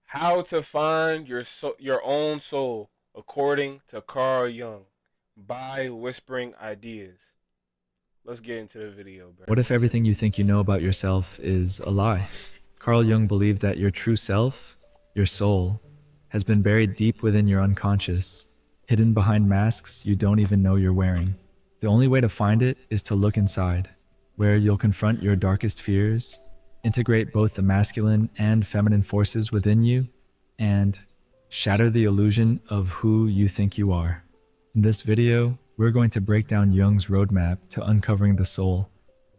How to Find Your Own Soul, according to Carl Jung, by Whispering Ideas. Let's get into the video, bro. What if everything you think you know about yourself is a lie? Carl Jung believed that your true self, your soul, has been buried deep within your unconscious, hidden behind masks you don't even know you're wearing. The only way to find it is to look inside, where you'll confront your darkest fears, integrate both the masculine and feminine forces within you, and shatter the illusion of who you think you are. In this video, we're going to break down Jung's roadmap to uncovering the soul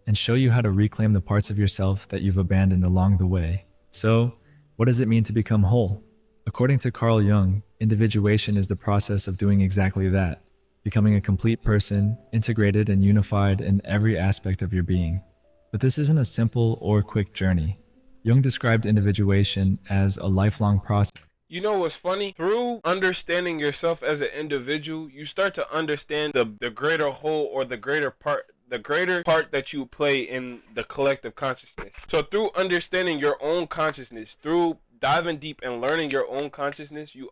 and show you how to reclaim the parts of yourself that you've abandoned along the way. So, what does it mean to become whole? According to Carl Jung, individuation is the process of doing exactly that, becoming a complete person, integrated and unified in every aspect of your being. But this isn't a simple or quick journey. Jung described individuation as a lifelong process. You know what's funny? Through understanding yourself as an individual, you start to understand the greater whole, or the greater part that you play in the collective consciousness. So through understanding your own consciousness, through diving deep and learning your own consciousness, you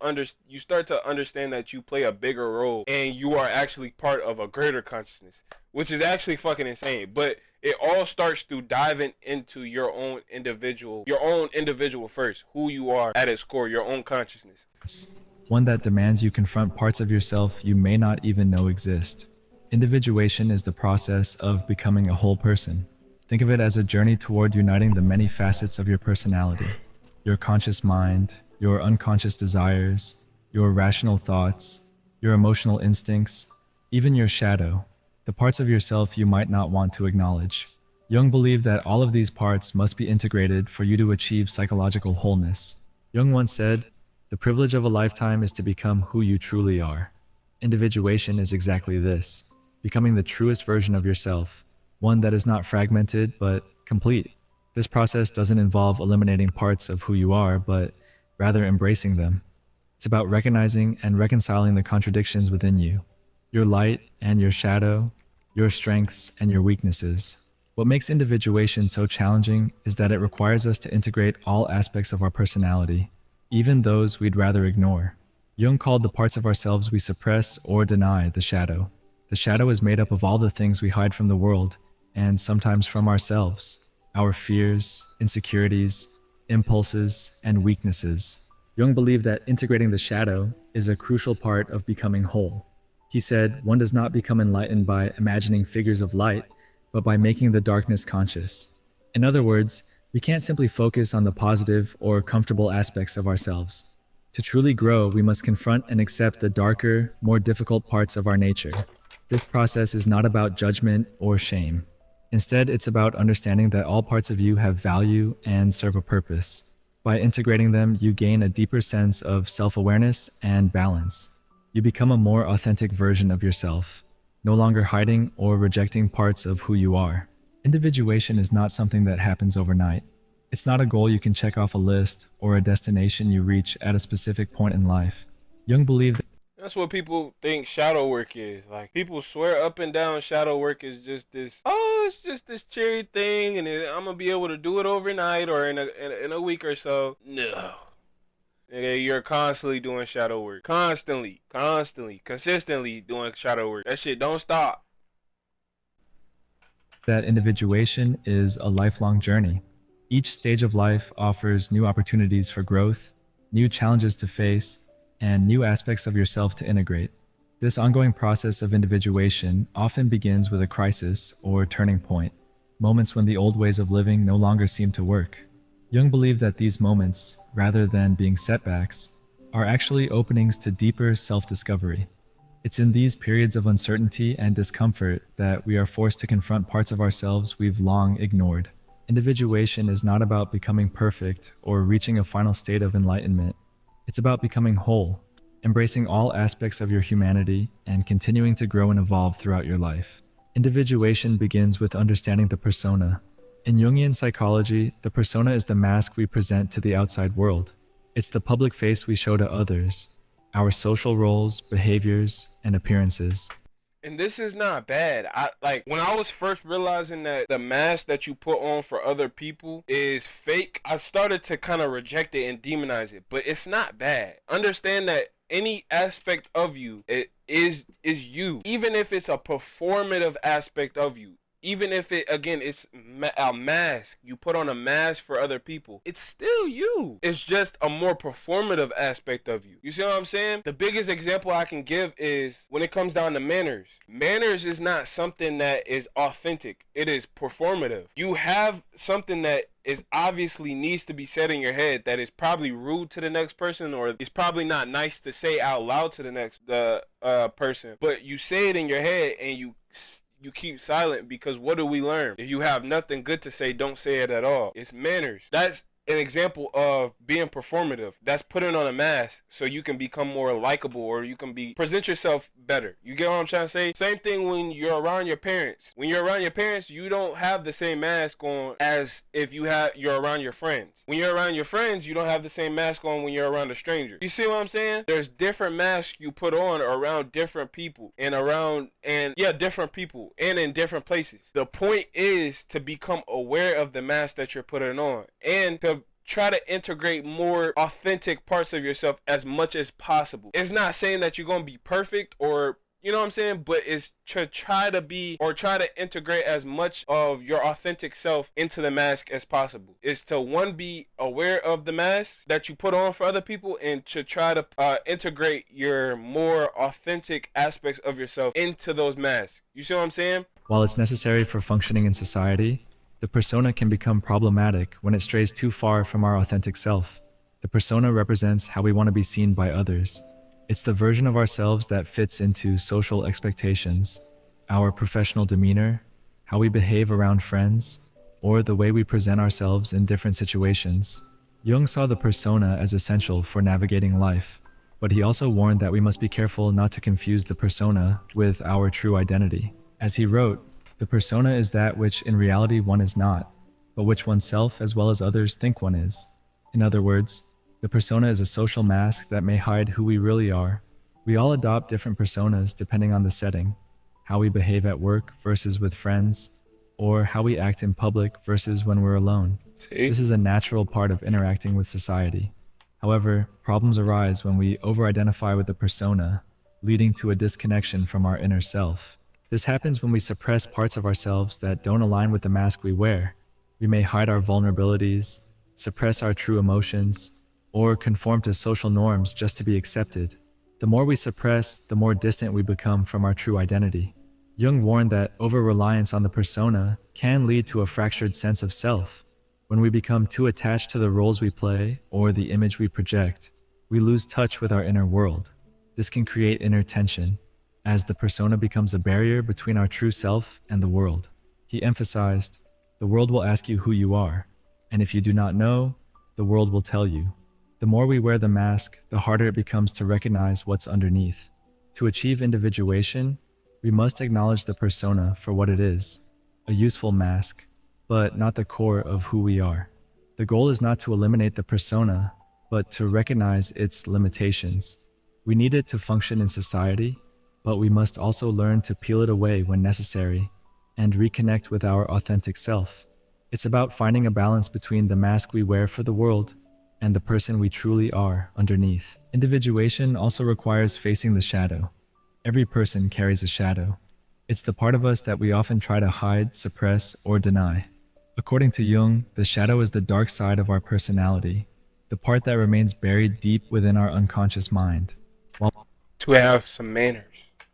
start to understand that you play a bigger role and you are actually part of a greater consciousness, which is actually fucking insane. But it all starts through diving into your own individual first, who you are at its core, your own consciousness. One that demands you confront parts of yourself you may not even know exist. Individuation is the process of becoming a whole person. Think of it as a journey toward uniting the many facets of your personality: your conscious mind, your unconscious desires, your rational thoughts, your emotional instincts, even your shadow, the parts of yourself you might not want to acknowledge. Jung believed that all of these parts must be integrated for you to achieve psychological wholeness. Jung once said, "The privilege of a lifetime is to become who you truly are." Individuation is exactly this: becoming the truest version of yourself, one that is not fragmented but complete. This process doesn't involve eliminating parts of who you are, but rather embracing them. It's about recognizing and reconciling the contradictions within you, your light and your shadow, your strengths and your weaknesses. What makes individuation so challenging is that it requires us to integrate all aspects of our personality, even those we'd rather ignore. Jung called the parts of ourselves we suppress or deny the shadow. The shadow is made up of all the things we hide from the world, and sometimes from ourselves: our fears, insecurities, impulses, and weaknesses. Jung believed that integrating the shadow is a crucial part of becoming whole. He said, one does not become enlightened by imagining figures of light, but by making the darkness conscious. In other words, we can't simply focus on the positive or comfortable aspects of ourselves. To truly grow, we must confront and accept the darker, more difficult parts of our nature. This process is not about judgment or shame. Instead, it's about understanding that all parts of you have value and serve a purpose. By integrating them, you gain a deeper sense of self-awareness and balance. You become a more authentic version of yourself, no longer hiding or rejecting parts of who you are. Individuation is not something that happens overnight. It's not a goal you can check off a list or a destination you reach at a specific point in life. Jung believed That's what people think shadow work is. Like, people swear up and down shadow work is just this, oh, it's just this cherry thing, and I'm gonna be able to do it overnight or in a week or so. No. Nigga, you're constantly doing shadow work. Constantly, consistently doing shadow work. That shit don't stop. that individuation is a lifelong journey. Each stage of life offers new opportunities for growth, new challenges to face, and new aspects of yourself to integrate. This ongoing process of individuation often begins with a crisis or turning point, moments when the old ways of living no longer seem to work. Jung believed that these moments, rather than being setbacks, are actually openings to deeper self-discovery. It's in these periods of uncertainty and discomfort that we are forced to confront parts of ourselves we've long ignored. Individuation is not about becoming perfect or reaching a final state of enlightenment. It's about becoming whole, embracing all aspects of your humanity, and continuing to grow and evolve throughout your life. Individuation begins with understanding the persona. In Jungian psychology, the persona is the mask we present to the outside world. It's the public face we show to others, our social roles, behaviors, and appearances. And this is not bad. I like when I was first realizing that the mask that you put on for other people is fake, I started to kind of reject it and demonize it. But it's not bad. Understand that any aspect of you is you, even if it's a performative aspect of you. Even if it, again, it's a mask, you put on a mask for other people, it's still you. It's just a more performative aspect of you. You see what I'm saying? The biggest example I can give is when it comes down to manners. Manners is not something that is authentic. It is performative. You have something that is obviously needs to be said in your head that is probably rude to the next person, or it's probably not nice to say out loud to the next person, but you say it in your head and you keep silent, because what do we learn? If you have nothing good to say, don't say it at all. It's manners. That's an example of being performative. That's putting on a mask so you can become more likable, or you can present yourself better. You get what I'm trying to say? Same thing when you're around your parents. When you're around your parents, you don't have the same mask on as if you're around your friends. When you're around your friends, you don't have the same mask on when you're around a stranger. You see what I'm saying? There's different masks you put on around different people different people and in different places. The point is to become aware of the mask that you're putting on and to try to integrate more authentic parts of yourself as much as possible. It's not saying that you're going to be perfect, or you know what I'm saying, but it's to try to integrate as much of your authentic self into the mask as possible. It's to be aware of the mask that you put on for other people, and to try to integrate your more authentic aspects of yourself into those masks. You see what I'm saying? While it's necessary for functioning in society, the persona can become problematic when it strays too far from our authentic self. The persona represents how we want to be seen by others. It's the version of ourselves that fits into social expectations, our professional demeanor, how we behave around friends, or the way we present ourselves in different situations. Jung saw the persona as essential for navigating life, but he also warned that we must be careful not to confuse the persona with our true identity. As he wrote, "The persona is that which in reality one is not, but which oneself as well as others think one is." In other words, the persona is a social mask that may hide who we really are. We all adopt different personas depending on the setting, how we behave at work versus with friends, or how we act in public versus when we're alone. See? This is a natural part of interacting with society. However, problems arise when we over-identify with the persona, leading to a disconnection from our inner self. This happens when we suppress parts of ourselves that don't align with the mask we wear. We may hide our vulnerabilities, suppress our true emotions, or conform to social norms just to be accepted. The more we suppress, the more distant we become from our true identity. Jung warned that over-reliance on the persona can lead to a fractured sense of self. When we become too attached to the roles we play or the image we project, we lose touch with our inner world. This can create inner tension, as the persona becomes a barrier between our true self and the world. He emphasized, "The world will ask you who you are, and if you do not know, the world will tell you." The more we wear the mask, the harder it becomes to recognize what's underneath. To achieve individuation, we must acknowledge the persona for what it is, a useful mask, but not the core of who we are. The goal is not to eliminate the persona, but to recognize its limitations. We need it to function in society, but we must also learn to peel it away when necessary and reconnect with our authentic self. It's about finding a balance between the mask we wear for the world and the person we truly are underneath. Individuation also requires facing the shadow. Every person carries a shadow. It's the part of us that we often try to hide, suppress, or deny. According to Jung, the shadow is the dark side of our personality, the part that remains buried deep within our unconscious mind. To have some manners.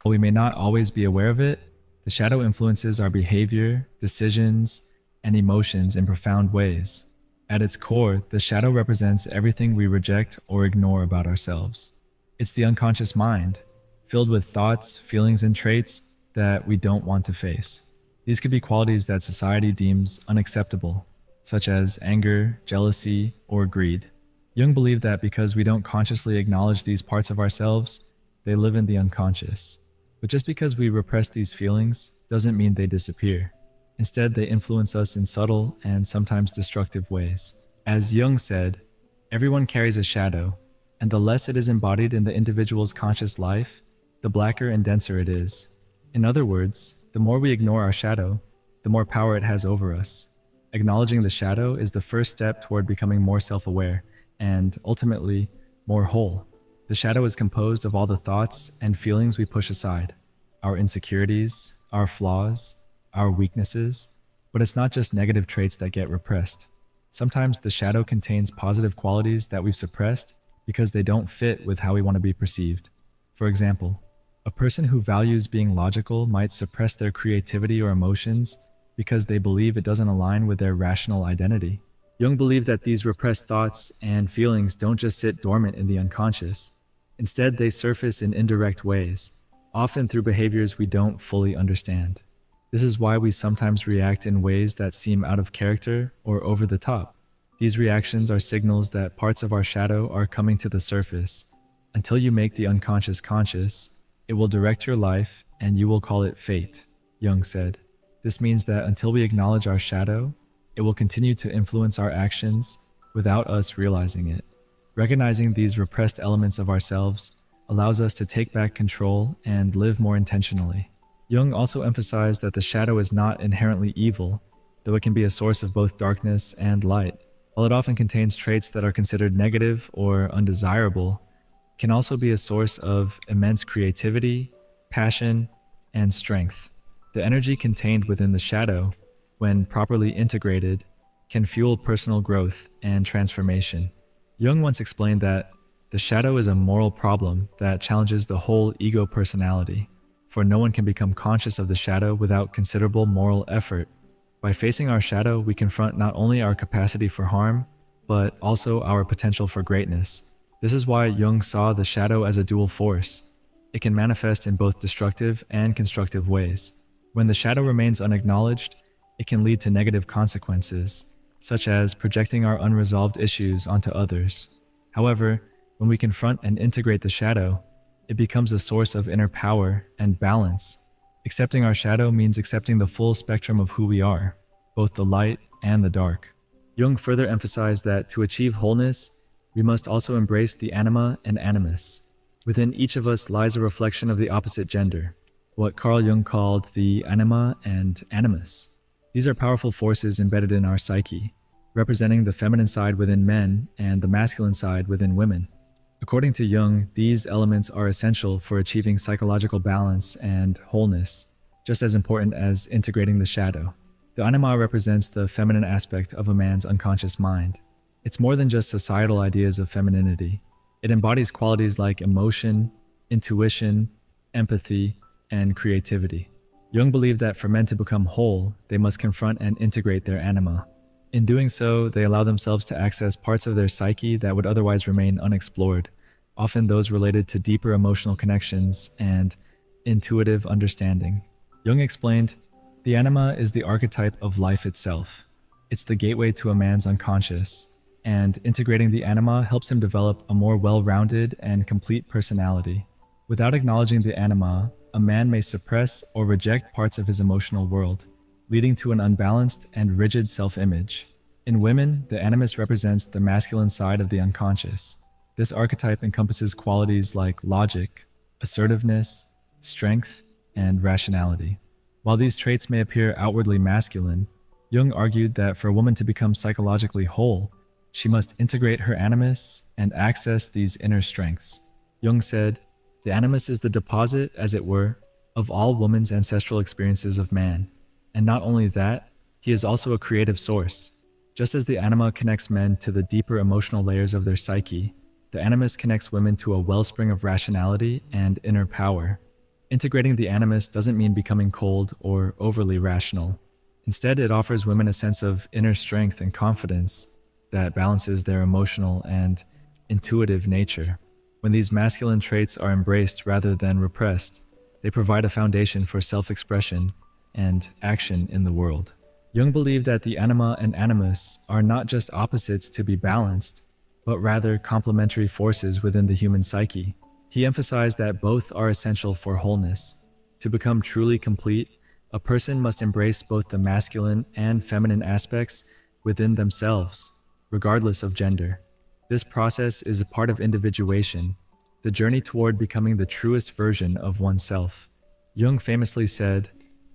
While we may not always be aware of it, the shadow influences our behavior, decisions, and emotions in profound ways. At its core, the shadow represents everything we reject or ignore about ourselves. It's the unconscious mind, filled with thoughts, feelings, and traits that we don't want to face. These could be qualities that society deems unacceptable, such as anger, jealousy, or greed. Jung believed that because we don't consciously acknowledge these parts of ourselves, they live in the unconscious. But just because we repress these feelings doesn't mean they disappear. Instead, they influence us in subtle and sometimes destructive ways. As Jung said, everyone carries a shadow, and the less it is embodied in the individual's conscious life, the blacker and denser it is. In other words, the more we ignore our shadow, the more power it has over us. Acknowledging the shadow is the first step toward becoming more self-aware and, ultimately, more whole. The shadow is composed of all the thoughts and feelings we push aside, our insecurities, our flaws, our weaknesses, but it's not just negative traits that get repressed. Sometimes the shadow contains positive qualities that we've suppressed because they don't fit with how we want to be perceived. For example, a person who values being logical might suppress their creativity or emotions because they believe it doesn't align with their rational identity. Jung believed that these repressed thoughts and feelings don't just sit dormant in the unconscious. Instead, they surface in indirect ways, often through behaviors we don't fully understand. This is why we sometimes react in ways that seem out of character or over the top. These reactions are signals that parts of our shadow are coming to the surface. Until you make the unconscious conscious, it will direct your life and you will call it fate, Jung said. This means that until we acknowledge our shadow, it will continue to influence our actions without us realizing it. Recognizing these repressed elements of ourselves allows us to take back control and live more intentionally. Jung also emphasized that the shadow is not inherently evil, though it can be a source of both darkness and light. While it often contains traits that are considered negative or undesirable, it can also be a source of immense creativity, passion, and strength. The energy contained within the shadow, when properly integrated, can fuel personal growth and transformation. Jung once explained that the shadow is a moral problem that challenges the whole ego personality, for no one can become conscious of the shadow without considerable moral effort. By facing our shadow, we confront not only our capacity for harm, but also our potential for greatness. This is why Jung saw the shadow as a dual force. It can manifest in both destructive and constructive ways. When the shadow remains unacknowledged, it can lead to negative consequences, such as projecting our unresolved issues onto others. However, when we confront and integrate the shadow, it becomes a source of inner power and balance. Accepting our shadow means accepting the full spectrum of who we are, both the light and the dark. Jung further emphasized that to achieve wholeness, we must also embrace the anima and animus. Within each of us lies a reflection of the opposite gender, what Carl Jung called the anima and animus. These are powerful forces embedded in our psyche, representing the feminine side within men and the masculine side within women. According to Jung, these elements are essential for achieving psychological balance and wholeness, just as important as integrating the shadow. The anima represents the feminine aspect of a man's unconscious mind. It's more than just societal ideas of femininity. It embodies qualities like emotion, intuition, empathy, and creativity. Jung believed that for men to become whole, they must confront and integrate their anima. In doing so, they allow themselves to access parts of their psyche that would otherwise remain unexplored, often those related to deeper emotional connections and intuitive understanding. Jung explained, "The anima is the archetype of life itself. It's the gateway to a man's unconscious, and integrating the anima helps him develop a more well-rounded and complete personality. Without acknowledging the anima, a man may suppress or reject parts of his emotional world, leading to an unbalanced and rigid self-image. In women, the animus represents the masculine side of the unconscious. This archetype encompasses qualities like logic, assertiveness, strength, and rationality. While these traits may appear outwardly masculine, Jung argued that for a woman to become psychologically whole, she must integrate her animus and access these inner strengths. Jung said, "The animus is the deposit, as it were, of all woman's ancestral experiences of man. And not only that, he is also a creative source. Just as the anima connects men to the deeper emotional layers of their psyche, the animus connects women to a wellspring of rationality and inner power. Integrating the animus doesn't mean becoming cold or overly rational. Instead, it offers women a sense of inner strength and confidence that balances their emotional and intuitive nature. When these masculine traits are embraced rather than repressed, they provide a foundation for self-expression and action in the world." Jung believed that the anima and animus are not just opposites to be balanced, but rather complementary forces within the human psyche. He emphasized that both are essential for wholeness. To become truly complete, a person must embrace both the masculine and feminine aspects within themselves, regardless of gender. This process is a part of individuation, the journey toward becoming the truest version of oneself. Jung famously said,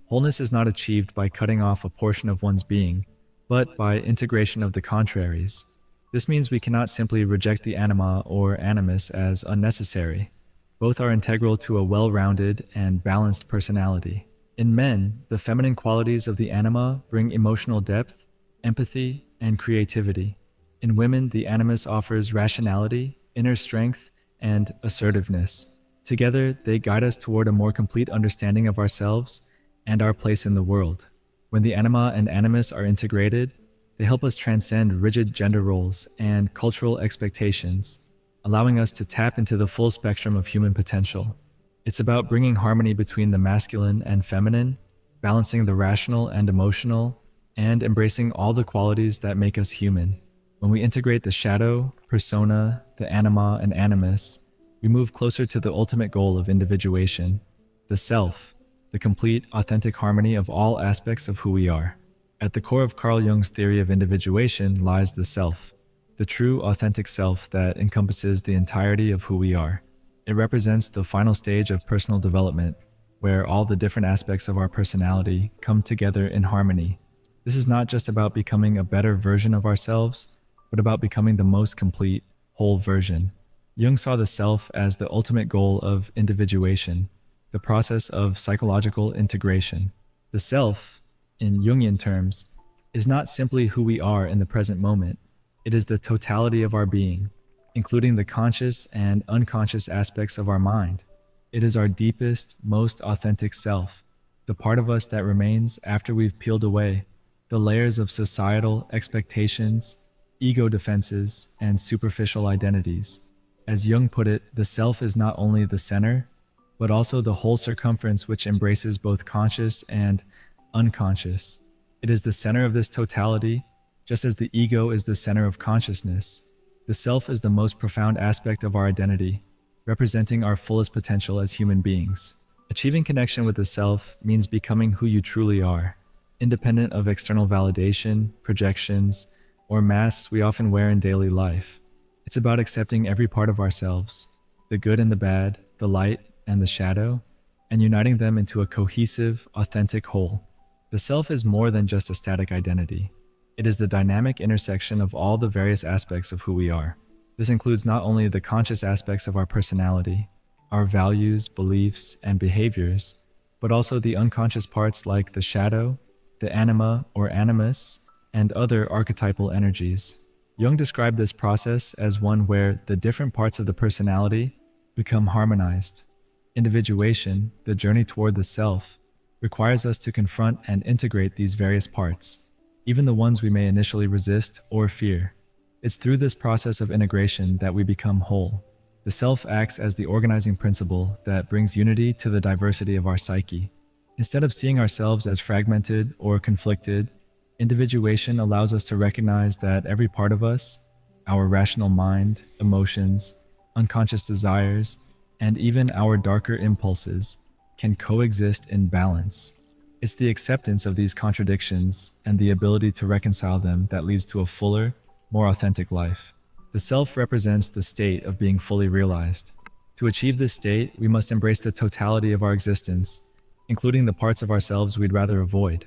"Wholeness is not achieved by cutting off a portion of one's being, but by integration of the contraries." This means we cannot simply reject the anima or animus as unnecessary. Both are integral to a well-rounded and balanced personality. In men, the feminine qualities of the anima bring emotional depth, empathy, and creativity. In women, the animus offers rationality, inner strength, and assertiveness. Together, they guide us toward a more complete understanding of ourselves and our place in the world. When the anima and animus are integrated, they help us transcend rigid gender roles and cultural expectations, allowing us to tap into the full spectrum of human potential. It's about bringing harmony between the masculine and feminine, balancing the rational and emotional, and embracing all the qualities that make us human. When we integrate the shadow, persona, the anima, and animus, we move closer to the ultimate goal of individuation, the self, the complete, authentic harmony of all aspects of who we are. At the core of Carl Jung's theory of individuation lies the self, the true, authentic self that encompasses the entirety of who we are. It represents the final stage of personal development, where all the different aspects of our personality come together in harmony. This is not just about becoming a better version of ourselves, but about becoming the most complete, whole version. Jung saw the self as the ultimate goal of individuation, the process of psychological integration. The self, in Jungian terms, is not simply who we are in the present moment. It is the totality of our being, including the conscious and unconscious aspects of our mind. It is our deepest, most authentic self, the part of us that remains after we've peeled away the layers of societal expectations, ego defenses, and superficial identities. As Jung put it, the self is not only the center, but also the whole circumference which embraces both conscious and unconscious. It is the center of this totality, just as the ego is the center of consciousness. The self is the most profound aspect of our identity, representing our fullest potential as human beings. Achieving connection with the self means becoming who you truly are, independent of external validation, projections, or masks we often wear in daily life. It's about accepting every part of ourselves, the good and the bad, the light and the shadow, and uniting them into a cohesive, authentic whole. The self is more than just a static identity. It is the dynamic intersection of all the various aspects of who we are. This includes not only the conscious aspects of our personality, our values, beliefs, and behaviors, but also the unconscious parts like the shadow, the anima or animus, and other archetypal energies. Jung described this process as one where the different parts of the personality become harmonized. Individuation, the journey toward the self, requires us to confront and integrate these various parts, even the ones we may initially resist or fear. It's through this process of integration that we become whole. The self acts as the organizing principle that brings unity to the diversity of our psyche. Instead of seeing ourselves as fragmented or conflicted, individuation allows us to recognize that every part of us, our rational mind, emotions, unconscious desires, and even our darker impulses, can coexist in balance. It's the acceptance of these contradictions and the ability to reconcile them that leads to a fuller, more authentic life. The self represents the state of being fully realized. To achieve this state, we must embrace the totality of our existence, including the parts of ourselves we'd rather avoid.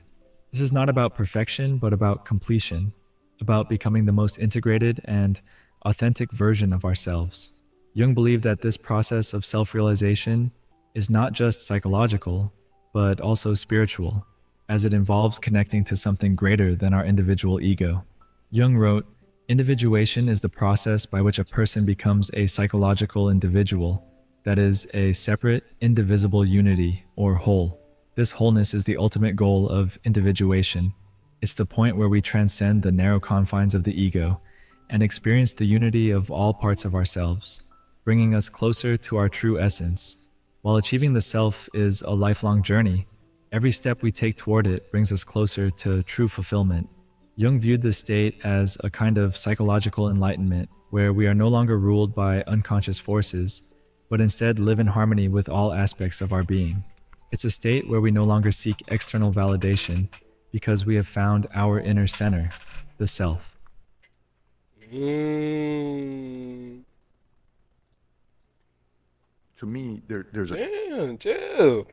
This is not about perfection, but about completion, about becoming the most integrated and authentic version of ourselves. Jung believed that this process of self-realization is not just psychological, but also spiritual, as it involves connecting to something greater than our individual ego. Jung wrote, "Individuation is the process by which a person becomes a psychological individual, that is, a separate, indivisible unity or whole. This wholeness is the ultimate goal of individuation. It's the point where we transcend the narrow confines of the ego and experience the unity of all parts of ourselves, bringing us closer to our true essence. While achieving the self is a lifelong journey, every step we take toward it brings us closer to true fulfillment." Jung viewed this state as a kind of psychological enlightenment, where we are no longer ruled by unconscious forces, but instead live in harmony with all aspects of our being. It's a state where we no longer seek external validation because we have found our inner center, the self. Mm. To me, there's a Damn, chill.